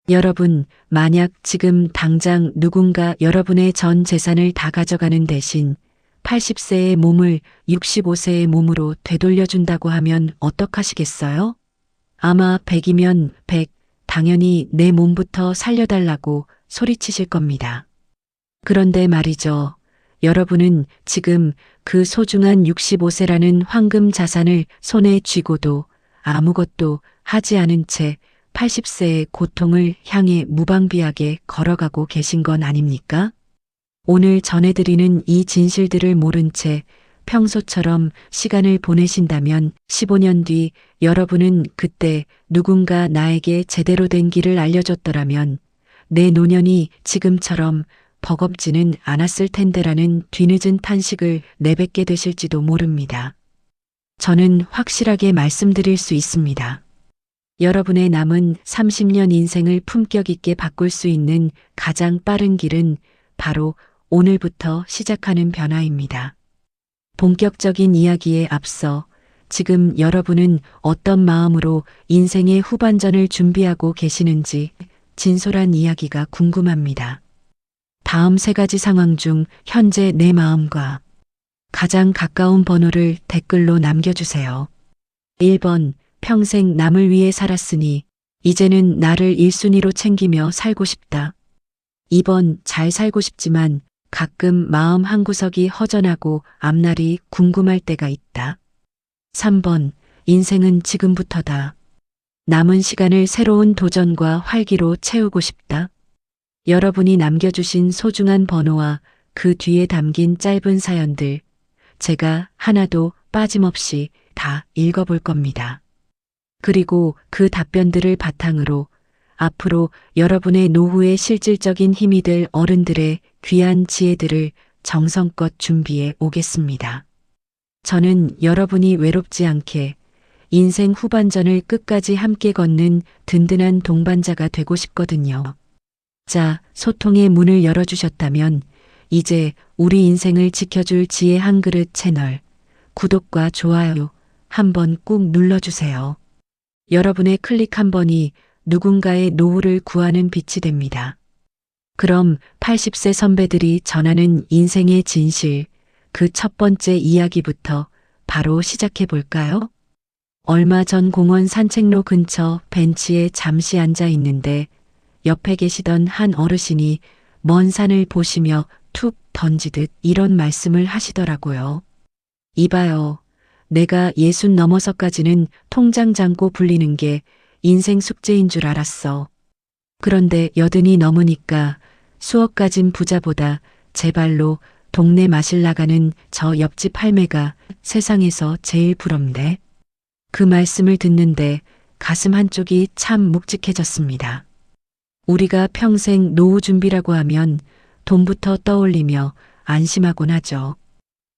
여러분, 만약 지금 당장 누군가 여러분의 전 재산을 다 가져가는 대신 80세의 몸을 65세의 몸으로 되돌려준다고 하면 어떡하시겠어요? 아마 100이면 100, 당연히 내 몸부터 살려달라고 소리치실 겁니다. 그런데 말이죠. 여러분은 지금 그 소중한 65세라는 황금 자산을 손에 쥐고도 아무것도 하지 않은 채 80세의 고통을 향해 무방비하게 걸어가고 계신 건 아닙니까? 오늘 전해드리는 이 진실들을 모른 채 평소처럼 시간을 보내신다면 15년 뒤 여러분은 그때 누군가 나에게 제대로 된 길을 알려줬더라면 내 노년이 지금처럼 버겁지는 않았을 텐데라는 뒤늦은 탄식을 내뱉게 되실지도 모릅니다. 저는 확실하게 말씀드릴 수 있습니다. 여러분의 남은 30년 인생을 품격 있게 바꿀 수 있는 가장 빠른 길은 바로 오늘부터 시작하는 변화입니다. 본격적인 이야기에 앞서 지금 여러분은 어떤 마음으로 인생의 후반전을 준비하고 계시는지 진솔한 이야기가 궁금합니다. 다음 세 가지 상황 중 현재 내 마음과 가장 가까운 번호를 댓글로 남겨주세요. 1번, 평생 남을 위해 살았으니 이제는 나를 1순위로 챙기며 살고 싶다. 2번, 잘 살고 싶지만 가끔 마음 한구석이 허전하고 앞날이 궁금할 때가 있다. 3번, 인생은 지금부터다. 남은 시간을 새로운 도전과 활기로 채우고 싶다. 여러분이 남겨주신 소중한 번호와 그 뒤에 담긴 짧은 사연들, 제가 하나도 빠짐없이 다 읽어볼 겁니다. 그리고 그 답변들을 바탕으로 앞으로 여러분의 노후에 실질적인 힘이 될 어른들의 귀한 지혜들을 정성껏 준비해 오겠습니다. 저는 여러분이 외롭지 않게 인생 후반전을 끝까지 함께 걷는 든든한 동반자가 되고 싶거든요. 자, 소통의 문을 열어주셨다면 이제 우리 인생을 지켜줄 지혜 한 그릇 채널 구독과 좋아요 한번 꾹 눌러주세요. 여러분의 클릭 한 번이 누군가의 노후를 구하는 빛이 됩니다. 그럼 80세 선배들이 전하는 인생의 진실, 그 첫 번째 이야기부터 바로 시작해 볼까요? 얼마 전 공원 산책로 근처 벤치에 잠시 앉아 있는데 옆에 계시던 한 어르신이 먼 산을 보시며 툭 던지듯 이런 말씀을 하시더라고요. 이봐요. 내가 60 넘어서까지는 통장 잔고 굴리는 게 인생 숙제인 줄 알았어. 그런데 80이 넘으니까 수억 가진 부자보다 제 발로 동네 마실 나가는 저 옆집 할매가 세상에서 제일 부럽네. 그 말씀을 듣는데 가슴 한쪽이 참 묵직해졌습니다. 우리가 평생 노후 준비라고 하면 돈부터 떠올리며 안심하곤 하죠.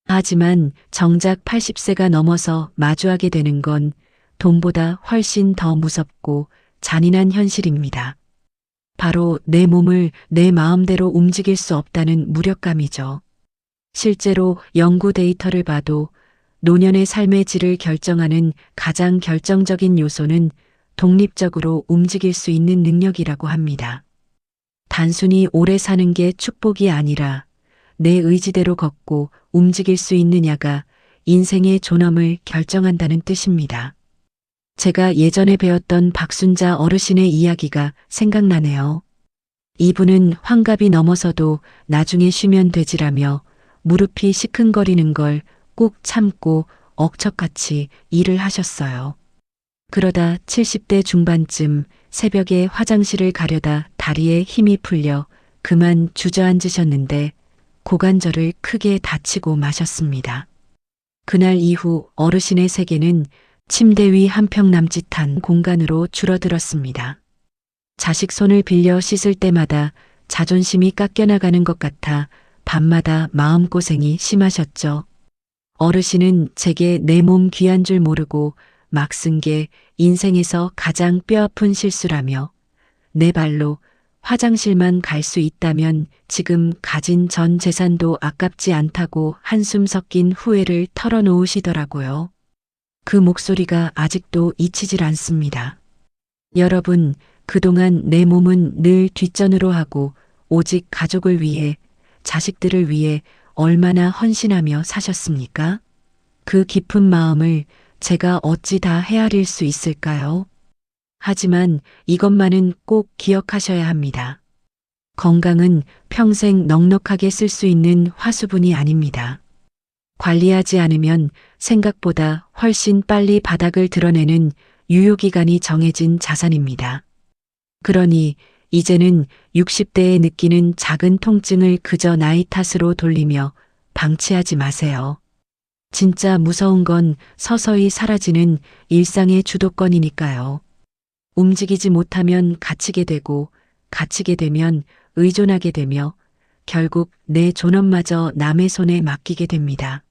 하지만 정작 80세가 넘어서 마주하게 되는 건 돈보다 훨씬 더 무섭고 잔인한 현실입니다. 바로 내 몸을 내 마음대로 움직일 수 없다는 무력감이죠. 실제로 연구 데이터를 봐도 노년의 삶의 질을 결정하는 가장 결정적인 요소는 독립적으로 움직일 수 있는 능력이라고 합니다. 단순히 오래 사는 게 축복이 아니라 내 의지대로 걷고 움직일 수 있느냐가 인생의 존엄을 결정한다는 뜻입니다. 제가 예전에 배웠던 박순자 어르신의 이야기가 생각나네요. 이분은 환갑이 넘어서도 나중에 쉬면 되지라며 무릎이 시큰거리는 걸 꾹 참고 억척같이 일을 하셨어요. 그러다 70대 중반쯤 새벽에 화장실을 가려다 다리에 힘이 풀려 그만 주저앉으셨는데 고관절을 크게 다치고 마셨습니다. 그날 이후 어르신의 세계는 침대 위 한 평 남짓한 공간으로 줄어들었습니다. 자식 손을 빌려 씻을 때마다 자존심이 깎여나가는 것 같아 밤마다 마음고생이 심하셨죠. 어르신은 제게 내 몸 귀한 줄 모르고 막 쓴 게 인생에서 가장 뼈아픈 실수라며 내 발로 화장실만 갈 수 있다면 지금 가진 전 재산도 아깝지 않다고 한숨 섞인 후회를 털어놓으시더라고요. 그 목소리가 아직도 잊히질 않습니다. 여러분, 그동안 내 몸은 늘 뒷전으로 하고 오직 가족을 위해, 자식들을 위해 얼마나 헌신하며 사셨습니까? 그 깊은 마음을 제가 어찌 다 헤아릴 수 있을까요? 하지만 이것만은 꼭 기억하셔야 합니다. 건강은 평생 넉넉하게 쓸 수 있는 화수분이 아닙니다. 관리하지 않으면 생각보다 훨씬 빨리 바닥을 드러내는 유효기간이 정해진 자산입니다. 그러니 이제는 60대에 느끼는 작은 통증을 그저 나이 탓으로 돌리며 방치하지 마세요. 진짜 무서운 건 서서히 사라지는 일상의 주도권이니까요. 움직이지 못하면 갇히게 되고, 갇히게 되면 의존하게 되며 결국 내 존엄마저 남의 손에 맡기게 됩니다.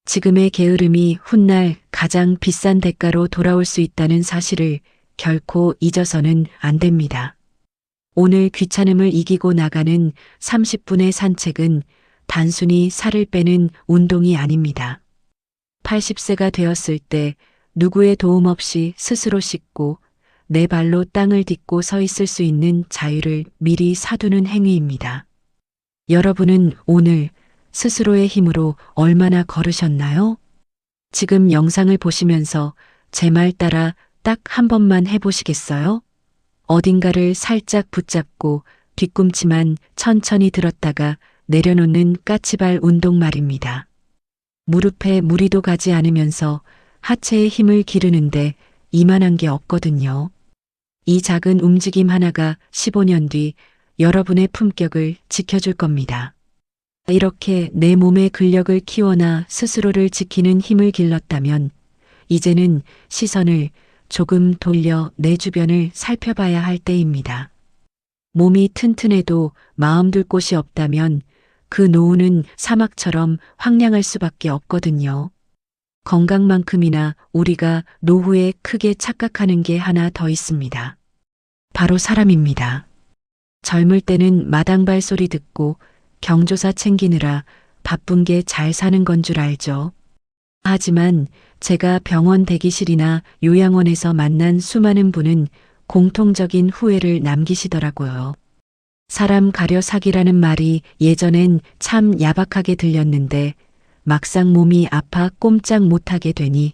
지금의 게으름이 훗날 가장 비싼 대가로 돌아올 수 있다는 사실을 결코 잊어서는 안 됩니다. 오늘 귀찮음을 이기고 나가는 30분의 산책은 단순히 살을 빼는 운동이 아닙니다. 80세가 되었을 때 누구의 도움 없이 스스로 씻고 내 발로 땅을 딛고 서 있을 수 있는 자유를 미리 사두는 행위입니다. 여러분은 오늘 스스로의 힘으로 얼마나 걸으셨나요? 지금 영상을 보시면서 제 말 따라 딱 한 번만 해보시겠어요? 어딘가를 살짝 붙잡고 뒤꿈치만 천천히 들었다가 내려놓는 까치발 운동 말입니다. 무릎에 무리도 가지 않으면서 하체의 힘을 기르는데 이만한 게 없거든요. 이 작은 움직임 하나가 15년 뒤 여러분의 품격을 지켜줄 겁니다. 이렇게 내 몸의 근력을 키워나 스스로를 지키는 힘을 길렀다면 이제는 시선을 조금 돌려 내 주변을 살펴봐야 할 때입니다. 몸이 튼튼해도 마음 둘 곳이 없다면 그 노후는 사막처럼 황량할 수밖에 없거든요. 건강만큼이나 우리가 노후에 크게 착각하는 게 하나 더 있습니다. 바로 사람입니다. 젊을 때는 마당발 소리 듣고 경조사 챙기느라 바쁜 게 잘 사는 건 줄 알죠. 하지만 제가 병원 대기실이나 요양원에서 만난 수많은 분은 공통적인 후회를 남기시더라고요. 사람 가려 사기라는 말이 예전엔 참 야박하게 들렸는데 막상 몸이 아파 꼼짝 못하게 되니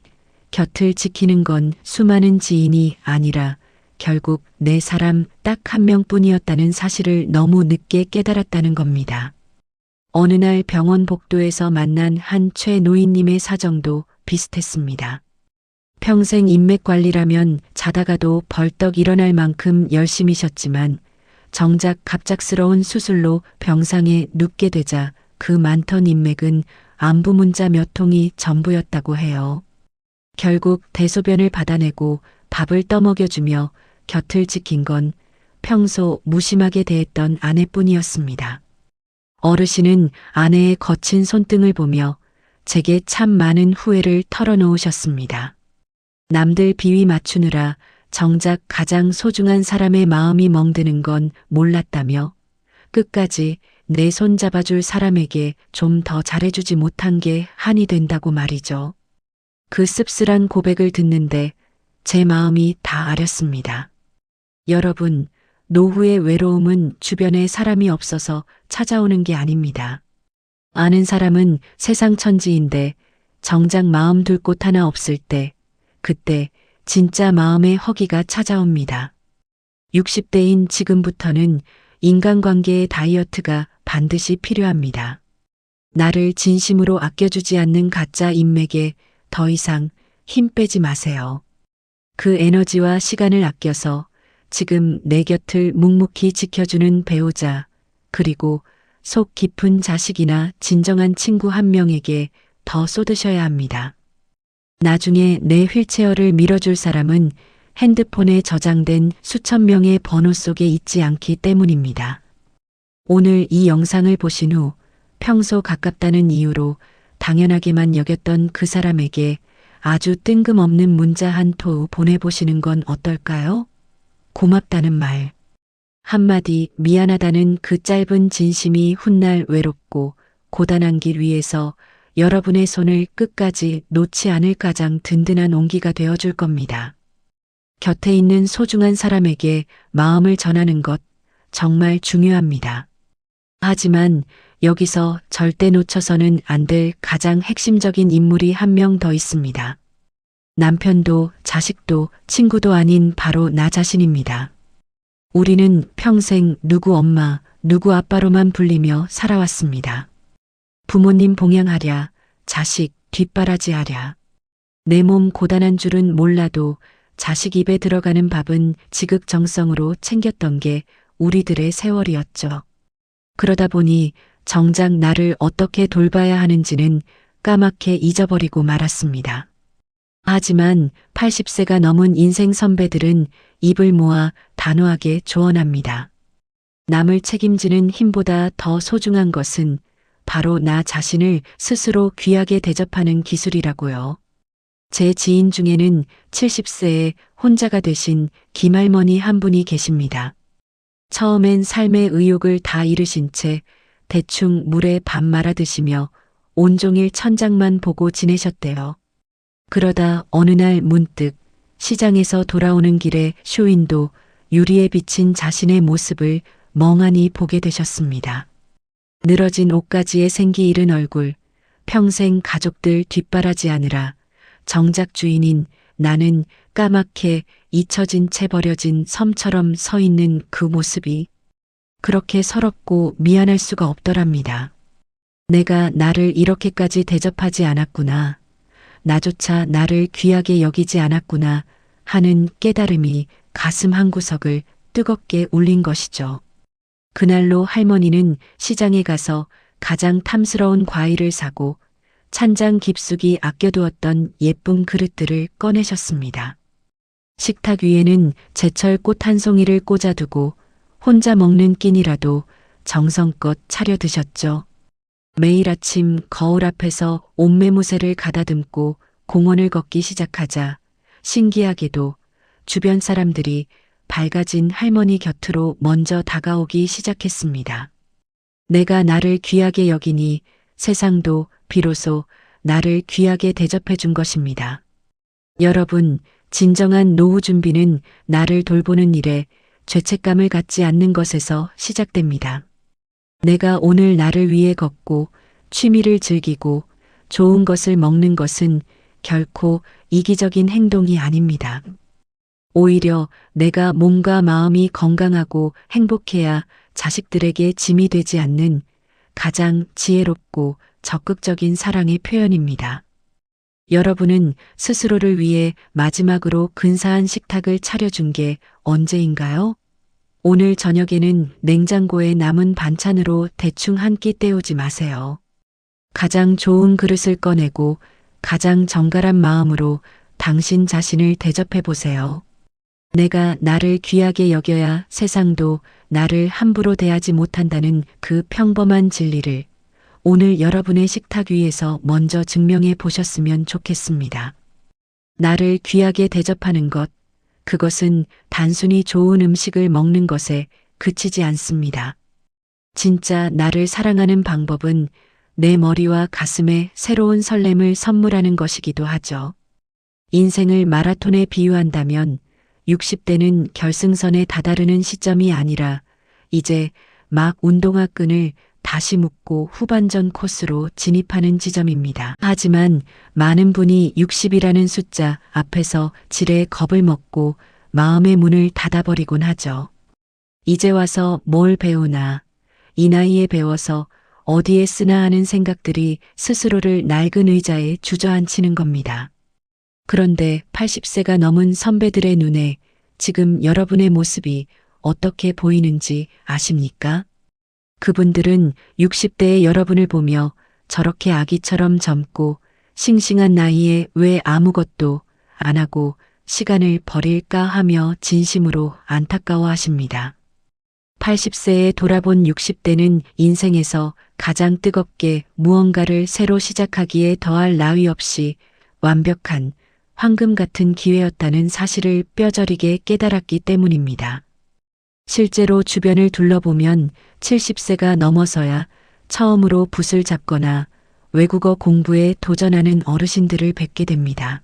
곁을 지키는 건 수많은 지인이 아니라 결국 내 사람 딱 한 명뿐이었다는 사실을 너무 늦게 깨달았다는 겁니다. 어느 날 병원 복도에서 만난 한 최노인님의 사정도 비슷했습니다. 평생 인맥 관리라면 자다가도 벌떡 일어날 만큼 열심히셨지만 정작 갑작스러운 수술로 병상에 눕게 되자 그 많던 인맥은 안부 문자 몇 통이 전부였다고 해요. 결국 대소변을 받아내고 밥을 떠먹여주며 곁을 지킨 건 평소 무심하게 대했던 아내뿐이었습니다. 어르신은 아내의 거친 손등을 보며 제게 참 많은 후회를 털어놓으셨습니다. 남들 비위 맞추느라 정작 가장 소중한 사람의 마음이 멍드는 건 몰랐다며 끝까지 내 손 잡아줄 사람에게 좀 더 잘해주지 못한 게 한이 된다고 말이죠. 그 씁쓸한 고백을 듣는데 제 마음이 다 아렸습니다. 여러분, 노후의 외로움은 주변에 사람이 없어서 찾아오는 게 아닙니다. 아는 사람은 세상 천지인데 정작 마음 둘 곳 하나 없을 때, 그때 진짜 마음의 허기가 찾아옵니다. 60대인 지금부터는 인간관계의 다이어트가 반드시 필요합니다. 나를 진심으로 아껴주지 않는 가짜 인맥에 더 이상 힘 빼지 마세요. 그 에너지와 시간을 아껴서 지금 내 곁을 묵묵히 지켜주는 배우자, 그리고 속 깊은 자식이나 진정한 친구 한 명에게 더 쏟으셔야 합니다. 나중에 내 휠체어를 밀어줄 사람은 핸드폰에 저장된 수천 명의 번호 속에 있지 않기 때문입니다. 오늘 이 영상을 보신 후 평소 가깝다는 이유로 당연하게만 여겼던 그 사람에게 아주 뜬금없는 문자 한 토 보내보시는 건 어떨까요? 고맙다는 말, 한마디 미안하다는 그 짧은 진심이 훗날 외롭고 고단한 길 위에서 여러분의 손을 끝까지 놓지 않을 가장 든든한 온기가 되어줄 겁니다. 곁에 있는 소중한 사람에게 마음을 전하는 것 정말 중요합니다. 하지만 여기서 절대 놓쳐서는 안 될 가장 핵심적인 인물이 한 명 더 있습니다. 남편도 자식도 친구도 아닌 바로 나 자신입니다. 우리는 평생 누구 엄마, 누구 아빠로만 불리며 살아왔습니다. 부모님 봉양하랴, 자식 뒷바라지하랴. 내 몸 고단한 줄은 몰라도 자식 입에 들어가는 밥은 지극정성으로 챙겼던 게 우리들의 세월이었죠. 그러다 보니 정작 나를 어떻게 돌봐야 하는지는 까맣게 잊어버리고 말았습니다. 하지만 80세가 넘은 인생 선배들은 입을 모아 단호하게 조언합니다. 남을 책임지는 힘보다 더 소중한 것은 바로 나 자신을 스스로 귀하게 대접하는 기술이라고요. 제 지인 중에는 70세에 혼자가 되신 김할머니 한 분이 계십니다. 처음엔 삶의 의욕을 다 잃으신 채 대충 물에 밥 말아 드시며 온종일 천장만 보고 지내셨대요. 그러다 어느 날 문득 시장에서 돌아오는 길에 쇼윈도 유리에 비친 자신의 모습을 멍하니 보게 되셨습니다. 늘어진 옷가지에 생기 잃은 얼굴, 평생 가족들 뒷바라지하느라 정작 주인인 나는 까맣게 잊혀진 채 버려진 섬처럼 서 있는 그 모습이 그렇게 서럽고 미안할 수가 없더랍니다. 내가 나를 이렇게까지 대접하지 않았구나. 나조차 나를 귀하게 여기지 않았구나 하는 깨달음이 가슴 한구석을 뜨겁게 울린 것이죠. 그날로 할머니는 시장에 가서 가장 탐스러운 과일을 사고 찬장 깊숙이 아껴두었던 예쁜 그릇들을 꺼내셨습니다. 식탁 위에는 제철 꽃 한 송이를 꽂아두고 혼자 먹는 끼니라도 정성껏 차려 드셨죠. 매일 아침 거울 앞에서 옷매무새를 가다듬고 공원을 걷기 시작하자 신기하게도 주변 사람들이 밝아진 할머니 곁으로 먼저 다가오기 시작했습니다. 내가 나를 귀하게 여기니 세상도 비로소 나를 귀하게 대접해 준 것입니다. 여러분, 진정한 노후 준비는 나를 돌보는 일에 죄책감을 갖지 않는 것에서 시작됩니다. 내가 오늘 나를 위해 걷고 취미를 즐기고 좋은 것을 먹는 것은 결코 이기적인 행동이 아닙니다. 오히려 내가 몸과 마음이 건강하고 행복해야 자식들에게 짐이 되지 않는 가장 지혜롭고 적극적인 사랑의 표현입니다. 여러분은 스스로를 위해 마지막으로 근사한 식탁을 차려준 게 언제인가요? 오늘 저녁에는 냉장고에 남은 반찬으로 대충 한 끼 때우지 마세요. 가장 좋은 그릇을 꺼내고 가장 정갈한 마음으로 당신 자신을 대접해 보세요. 내가 나를 귀하게 여겨야 세상도 나를 함부로 대하지 못한다는 그 평범한 진리를 오늘 여러분의 식탁 위에서 먼저 증명해 보셨으면 좋겠습니다. 나를 귀하게 대접하는 것, 그것은 단순히 좋은 음식을 먹는 것에 그치지 않습니다. 진짜 나를 사랑하는 방법은 내 머리와 가슴에 새로운 설렘을 선물하는 것이기도 하죠. 인생을 마라톤에 비유한다면 60대는 결승선에 다다르는 시점이 아니라 이제 막 운동화 끈을 다시 묶고 후반전 코스로 진입하는 지점입니다. 하지만 많은 분이 60이라는 숫자 앞에서 지레 겁을 먹고 마음의 문을 닫아버리곤 하죠. 이제 와서 뭘 배우나, 이 나이에 배워서 어디에 쓰나 하는 생각들이 스스로를 낡은 의자에 주저앉히는 겁니다. 그런데 80세가 넘은 선배들의 눈에 지금 여러분의 모습이 어떻게 보이는지 아십니까? 그분들은 60대의 여러분을 보며 저렇게 아기처럼 젊고 싱싱한 나이에 왜 아무것도 안 하고 시간을 버릴까 하며 진심으로 안타까워하십니다. 80세에 돌아본 60대는 인생에서 가장 뜨겁게 무언가를 새로 시작하기에 더할 나위 없이 완벽한 황금 같은 기회였다는 사실을 뼈저리게 깨달았기 때문입니다. 실제로 주변을 둘러보면 70세가 넘어서야 처음으로 붓을 잡거나 외국어 공부에 도전하는 어르신들을 뵙게 됩니다.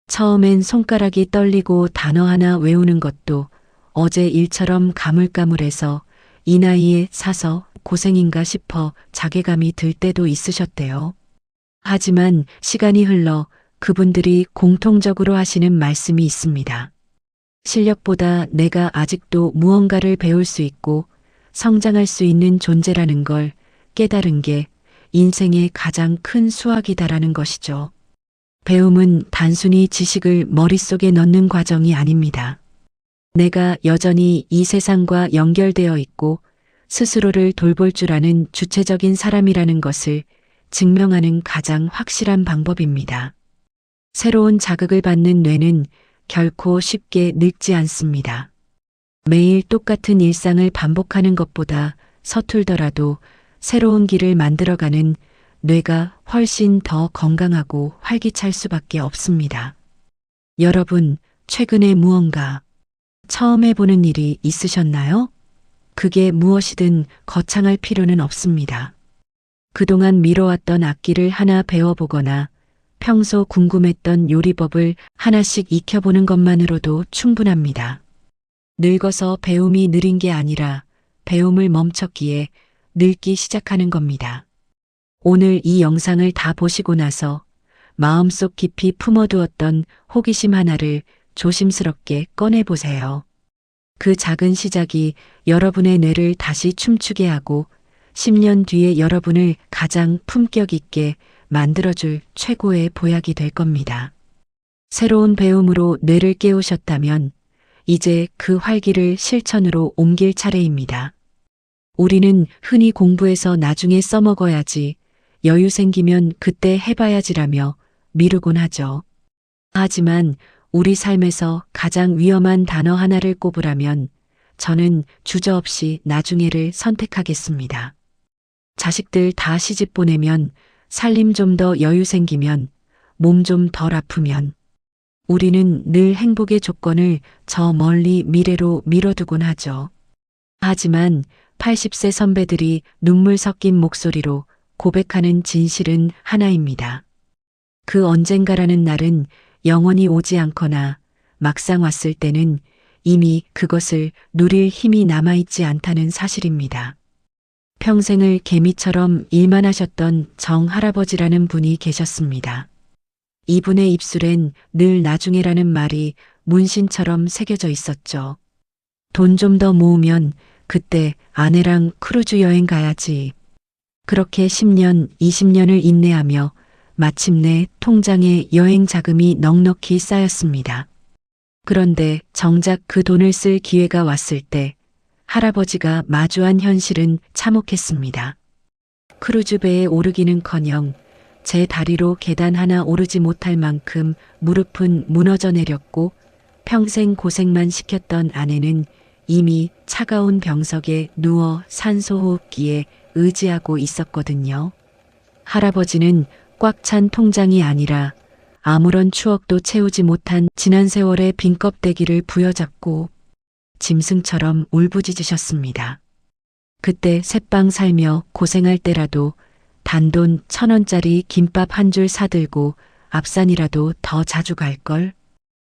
처음엔 손가락이 떨리고 단어 하나 외우는 것도 어제 일처럼 가물가물해서 이 나이에 사서 고생인가 싶어 자괴감이 들 때도 있으셨대요. 하지만 시간이 흘러 그분들이 공통적으로 하시는 말씀이 있습니다. 실력보다 내가 아직도 무언가를 배울 수 있고 성장할 수 있는 존재라는 걸 깨달은 게 인생의 가장 큰 수확이다라는 것이죠. 배움은 단순히 지식을 머릿속에 넣는 과정이 아닙니다. 내가 여전히 이 세상과 연결되어 있고 스스로를 돌볼 줄 아는 주체적인 사람이라는 것을 증명하는 가장 확실한 방법입니다. 새로운 자극을 받는 뇌는 결코 쉽게 늙지 않습니다. 매일 똑같은 일상을 반복하는 것보다 서툴더라도 새로운 길을 만들어가는 뇌가 훨씬 더 건강하고 활기찰 수밖에 없습니다. 여러분, 최근에 무언가 처음 해보는 일이 있으셨나요? 그게 무엇이든 거창할 필요는 없습니다. 그동안 미뤄왔던 악기를 하나 배워보거나 평소 궁금했던 요리법을 하나씩 익혀보는 것만으로도 충분합니다. 늙어서 배움이 느린 게 아니라 배움을 멈췄기에 늙기 시작하는 겁니다. 오늘 이 영상을 다 보시고 나서 마음속 깊이 품어두었던 호기심 하나를 조심스럽게 꺼내보세요. 그 작은 시작이 여러분의 뇌를 다시 춤추게 하고 10년 뒤에 여러분을 가장 품격 있게 만들어줄 최고의 보약이 될 겁니다. 새로운 배움으로 뇌를 깨우셨다면 이제 그 활기를 실천으로 옮길 차례입니다. 우리는 흔히 공부해서 나중에 써먹어야지, 여유 생기면 그때 해봐야지라며 미루곤 하죠. 하지만 우리 삶에서 가장 위험한 단어 하나를 꼽으라면 저는 주저없이 나중에를 선택하겠습니다. 자식들 다 시집 보내면, 살림 좀 더 여유 생기면, 몸 좀 덜 아프면 우리는 늘 행복의 조건을 저 멀리 미래로 미뤄두곤 하죠. 하지만 80세 선배들이 눈물 섞인 목소리로 고백하는 진실은 하나입니다. 그 언젠가라는 날은 영원히 오지 않거나 막상 왔을 때는 이미 그것을 누릴 힘이 남아있지 않다는 사실입니다. 평생을 개미처럼 일만 하셨던 정 할아버지라는 분이 계셨습니다. 이분의 입술엔 늘 나중에라는 말이 문신처럼 새겨져 있었죠. 돈 좀 더 모으면 그때 아내랑 크루즈 여행 가야지. 그렇게 10년, 20년을 인내하며 마침내 통장에 여행 자금이 넉넉히 쌓였습니다. 그런데 정작 그 돈을 쓸 기회가 왔을 때 할아버지가 마주한 현실은 참혹했습니다. 크루즈배에 오르기는커녕 제 다리로 계단 하나 오르지 못할 만큼 무릎은 무너져 내렸고 평생 고생만 시켰던 아내는 이미 차가운 병석에 누워 산소호흡기에 의지하고 있었거든요. 할아버지는 꽉 찬 통장이 아니라 아무런 추억도 채우지 못한 지난 세월의 빈 껍데기를 부여잡고 짐승처럼 울부짖으셨습니다. 그때 새빵 살며 고생할 때라도 단돈 1,000원짜리 김밥 한 줄 사들고 앞산이라도 더 자주 갈걸?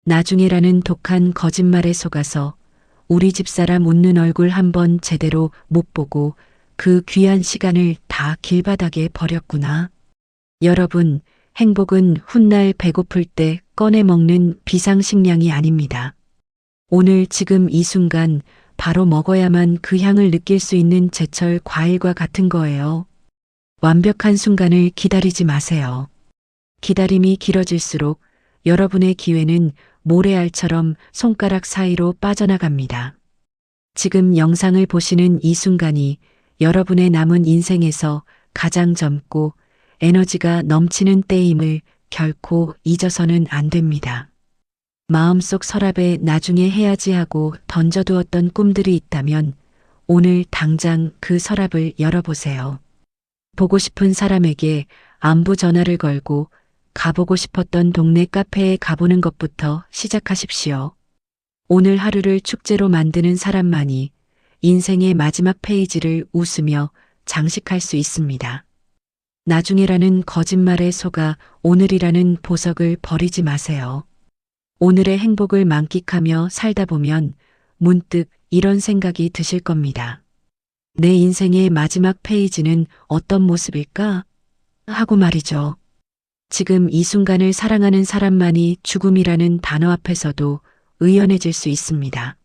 나중에라는 독한 거짓말에 속아서 우리 집사람 웃는 얼굴 한번 제대로 못 보고 그 귀한 시간을 다 길바닥에 버렸구나. 여러분, 행복은 훗날 배고플 때 꺼내 먹는 비상식량이 아닙니다. 오늘 지금 이 순간 바로 먹어야만 그 향을 느낄 수 있는 제철 과일과 같은 거예요. 완벽한 순간을 기다리지 마세요. 기다림이 길어질수록 여러분의 기회는 모래알처럼 손가락 사이로 빠져나갑니다. 지금 영상을 보시는 이 순간이 여러분의 남은 인생에서 가장 젊고 에너지가 넘치는 때임을 결코 잊어서는 안 됩니다. 마음속 서랍에 나중에 해야지 하고 던져두었던 꿈들이 있다면 오늘 당장 그 서랍을 열어보세요. 보고 싶은 사람에게 안부 전화를 걸고 가보고 싶었던 동네 카페에 가보는 것부터 시작하십시오. 오늘 하루를 축제로 만드는 사람만이 인생의 마지막 페이지를 웃으며 장식할 수 있습니다. 나중에라는 거짓말에 속아 오늘이라는 보석을 버리지 마세요. 오늘의 행복을 만끽하며 살다 보면 문득 이런 생각이 드실 겁니다. 내 인생의 마지막 페이지는 어떤 모습일까? 하고 말이죠. 지금 이 순간을 사랑하는 사람만이 죽음이라는 단어 앞에서도 의연해질 수 있습니다.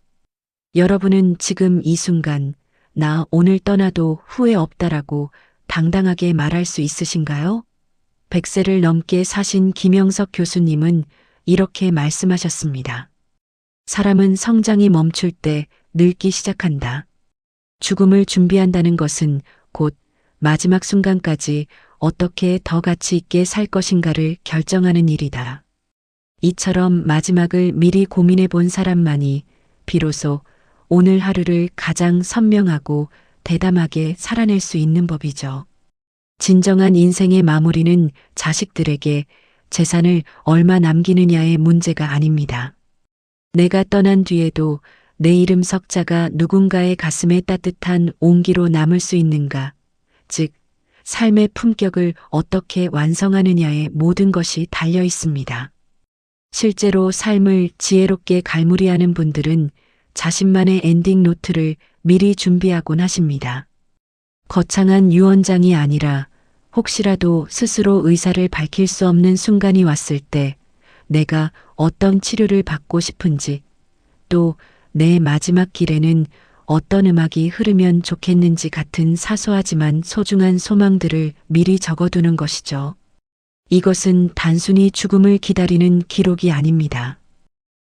여러분은 지금 이 순간, 나 오늘 떠나도 후회 없다라고 당당하게 말할 수 있으신가요? 100세를 넘게 사신 김영석 교수님은 이렇게 말씀하셨습니다. 사람은 성장이 멈출 때 늙기 시작한다. 죽음을 준비한다는 것은 곧 마지막 순간까지 어떻게 더 가치 있게 살 것인가를 결정하는 일이다. 이처럼 마지막을 미리 고민해 본 사람만이 비로소 오늘 하루를 가장 선명하고 대담하게 살아낼 수 있는 법이죠. 진정한 인생의 마무리는 자식들에게 재산을 얼마 남기느냐의 문제가 아닙니다. 내가 떠난 뒤에도 내 이름 석자가 누군가의 가슴에 따뜻한 온기로 남을 수 있는가, 즉 삶의 품격을 어떻게 완성하느냐에 모든 것이 달려 있습니다. 실제로 삶을 지혜롭게 갈무리하는 분들은 자신만의 엔딩 노트를 미리 준비하곤 하십니다. 거창한 유언장이 아니라 혹시라도 스스로 의사를 밝힐 수 없는 순간이 왔을 때 내가 어떤 치료를 받고 싶은지, 또 내 마지막 길에는 어떤 음악이 흐르면 좋겠는지 같은 사소하지만 소중한 소망들을 미리 적어두는 것이죠. 이것은 단순히 죽음을 기다리는 기록이 아닙니다.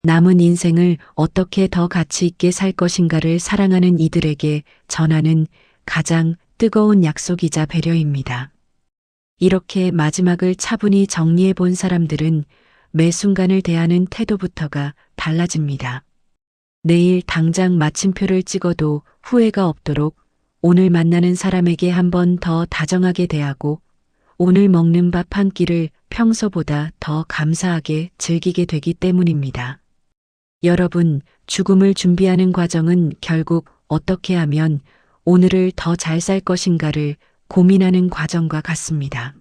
남은 인생을 어떻게 더 가치 있게 살 것인가를 사랑하는 이들에게 전하는 가장 뜨거운 약속이자 배려입니다. 이렇게 마지막을 차분히 정리해 본 사람들은 매 순간을 대하는 태도부터가 달라집니다. 내일 당장 마침표를 찍어도 후회가 없도록 오늘 만나는 사람에게 한 번 더 다정하게 대하고 오늘 먹는 밥 한 끼를 평소보다 더 감사하게 즐기게 되기 때문입니다. 여러분, 죽음을 준비하는 과정은 결국 어떻게 하면 오늘을 더 잘 살 것인가를 고민하는 과정과 같습니다.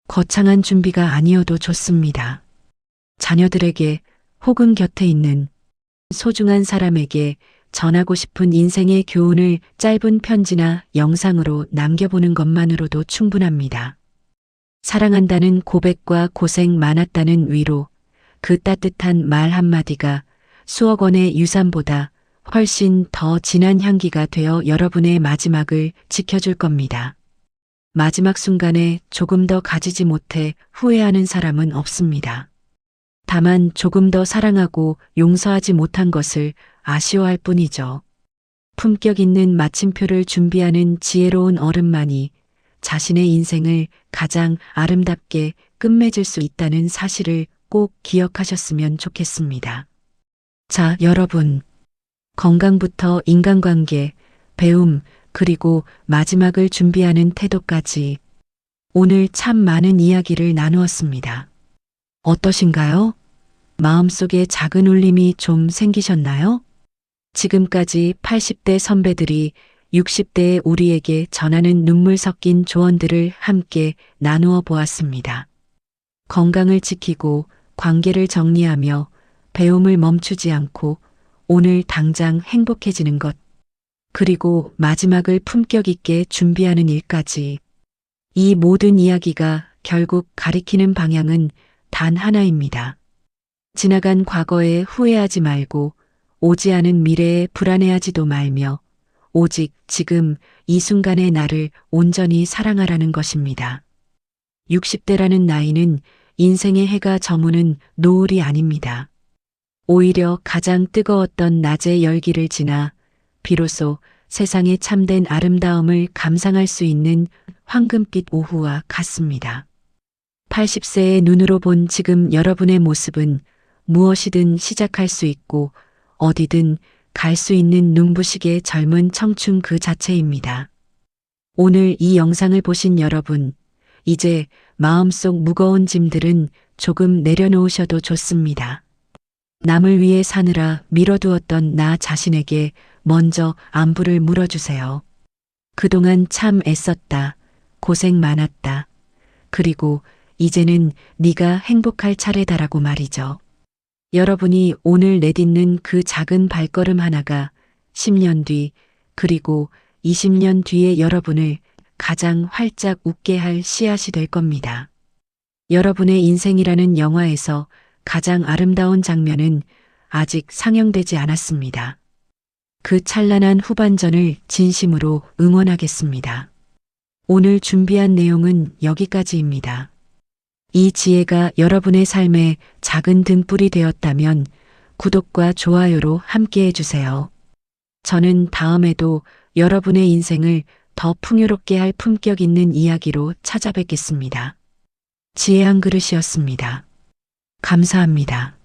거창한 준비가 아니어도 좋습니다. 자녀들에게 혹은 곁에 있는 소중한 사람에게 전하고 싶은 인생의 교훈을 짧은 편지나 영상으로 남겨보는 것만으로도 충분합니다. 사랑한다는 고백과 고생 많았다는 위로, 그 따뜻한 말 한마디가 수억 원의 유산보다 훨씬 더 진한 향기가 되어 여러분의 마지막을 지켜줄 겁니다. 마지막 순간에 조금 더 가지지 못해 후회하는 사람은 없습니다. 다만 조금 더 사랑하고 용서하지 못한 것을 아쉬워할 뿐이죠. 품격 있는 마침표를 준비하는 지혜로운 어른만이 자신의 인생을 가장 아름답게 끝맺을 수 있다는 사실을 꼭 기억하셨으면 좋겠습니다. 자, 여러분. 건강부터 인간관계, 배움, 그리고 마지막을 준비하는 태도까지 오늘 참 많은 이야기를 나누었습니다. 어떠신가요? 마음속에 작은 울림이 좀 생기셨나요? 지금까지 80대 선배들이 60대의 우리에게 전하는 눈물 섞인 조언들을 함께 나누어 보았습니다. 건강을 지키고 관계를 정리하며 배움을 멈추지 않고 오늘 당장 행복해지는 것, 그리고 마지막을 품격 있게 준비하는 일까지. 이 모든 이야기가 결국 가리키는 방향은 단 하나입니다. 지나간 과거에 후회하지 말고 오지 않은 미래에 불안해하지도 말며 오직 지금 이 순간의 나를 온전히 사랑하라는 것입니다. 60대라는 나이는 인생의 해가 저무는 노을이 아닙니다. 오히려 가장 뜨거웠던 낮의 열기를 지나 비로소 세상의 참된 아름다움을 감상할 수 있는 황금빛 오후와 같습니다. 80세의 눈으로 본 지금 여러분의 모습은 무엇이든 시작할 수 있고 어디든 갈 수 있는 눈부시게 젊은 청춘 그 자체입니다. 오늘 이 영상을 보신 여러분, 이제 마음속 무거운 짐들은 조금 내려놓으셔도 좋습니다. 남을 위해 사느라 미뤄두었던 나 자신에게 먼저 안부를 물어주세요. 그동안 참 애썼다. 고생 많았다. 그리고 이제는 네가 행복할 차례다라고 말이죠. 여러분이 오늘 내딛는 그 작은 발걸음 하나가 10년 뒤, 그리고 20년 뒤에 여러분을 가장 활짝 웃게 할 씨앗이 될 겁니다. 여러분의 인생이라는 영화에서 가장 아름다운 장면은 아직 상영되지 않았습니다. 그 찬란한 후반전을 진심으로 응원하겠습니다. 오늘 준비한 내용은 여기까지입니다. 이 지혜가 여러분의 삶에 작은 등불이 되었다면 구독과 좋아요로 함께 해주세요. 저는 다음에도 여러분의 인생을 더 풍요롭게 할 품격 있는 이야기로 찾아뵙겠습니다. 지혜 한 그릇이었습니다. 감사합니다.